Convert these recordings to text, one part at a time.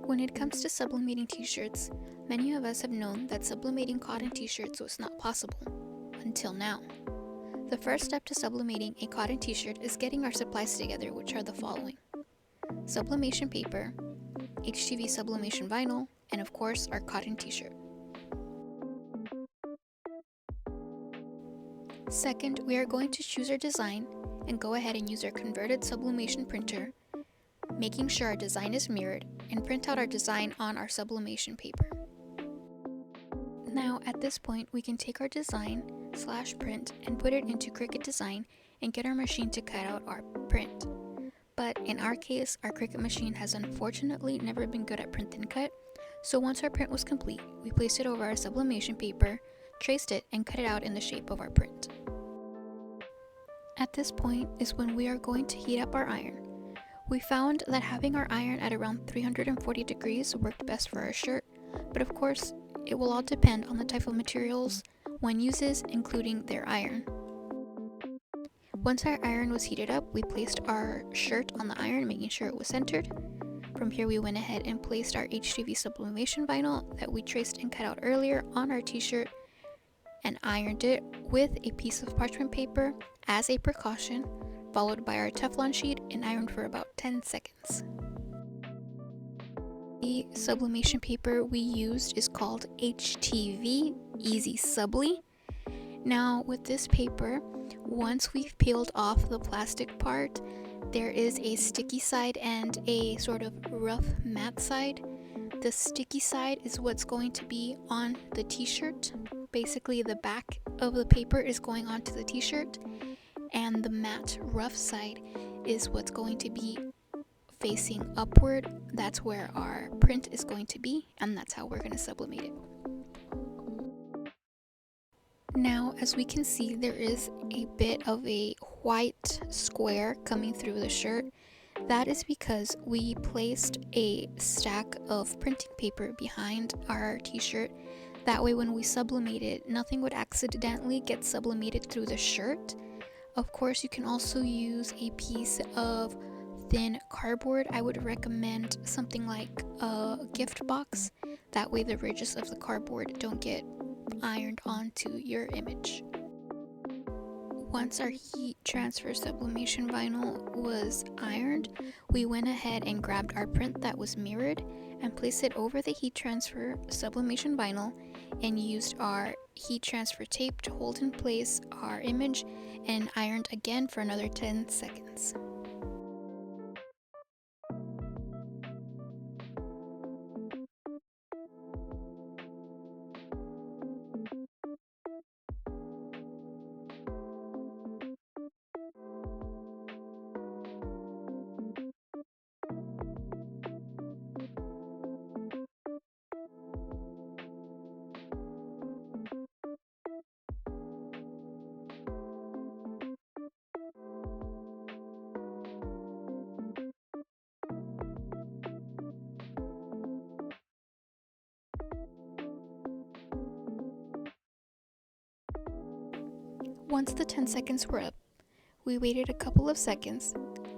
When it comes to sublimating t-shirts, many of us have known that sublimating cotton t-shirts was not possible, until now. The first step to sublimating a cotton t-shirt is getting our supplies together, which are the following: sublimation paper, HTV sublimation vinyl, and of course our cotton t-shirt. Second, we are going to choose our design and go ahead and use our converted sublimation printer, making sure our design is mirrored, and print out our design on our sublimation paper. Now at this point we can take our design/print and put it into Cricut Design and get our machine to cut out our print. But in our case, our Cricut machine has unfortunately never been good at print and cut, so once our print was complete, we placed it over our sublimation paper, traced it, and cut it out in the shape of our print. At this point is when we are going to heat up our iron. We found that having our iron at around 340 degrees worked best for our shirt, but of course, it will all depend on the type of materials one uses, including their iron. Once our iron was heated up, we placed our shirt on the iron, making sure it was centered. From here, we went ahead and placed our HTV sublimation vinyl that we traced and cut out earlier on our t-shirt and ironed it with a piece of parchment paper as a precaution, followed by our Teflon sheet and ironed for about 10 seconds. The sublimation paper we used is called HTV Easy Subli. Now with this paper, once we've peeled off the plastic part, there is a sticky side and a sort of rough matte side. The sticky side is what's going to be on the t-shirt. Basically the back of the paper is going onto the t-shirt, and the matte rough side is what's going to be facing upward. That's where our print is going to be, and that's how we're going to sublimate it. Now, as we can see, there is a bit of a white square coming through the shirt. That is because we placed a stack of printing paper behind our t-shirt. That way when we sublimate it, nothing would accidentally get sublimated through the shirt. Of course, you can also use a piece of thin cardboard. I would recommend something like a gift box. That way the ridges of the cardboard don't get ironed onto your image. Once our heat transfer sublimation vinyl was ironed, we went ahead and grabbed our print that was mirrored and placed it over the heat transfer sublimation vinyl and used our heat transfer tape to hold in place our image and ironed again for another 10 seconds. Once the 10 seconds were up, we waited a couple of seconds,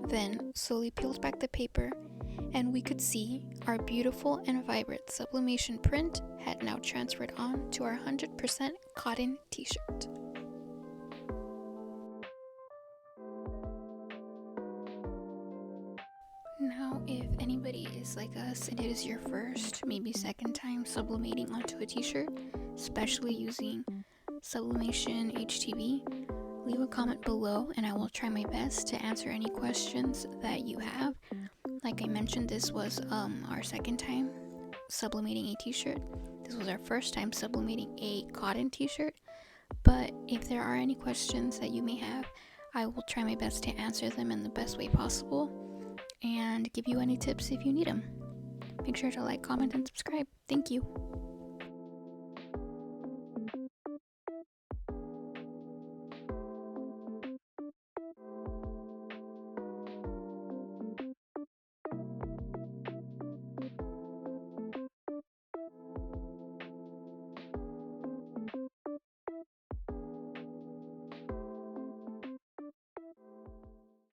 then slowly peeled back the paper, and we could see our beautiful and vibrant sublimation print had now transferred on to our 100% cotton t-shirt. Now, if anybody is like us and it is your first, maybe second time sublimating onto a t-shirt, especially using sublimation HTV, leave a comment below and I will try my best to answer any questions that you have. Like I mentioned, this was our second time sublimating a t-shirt. This was our first time sublimating a cotton t-shirt, but if there are any questions that you may have, I will try my best to answer them in the best way possible and give you any tips if you need them. Make sure to like, comment, and subscribe. Thank you.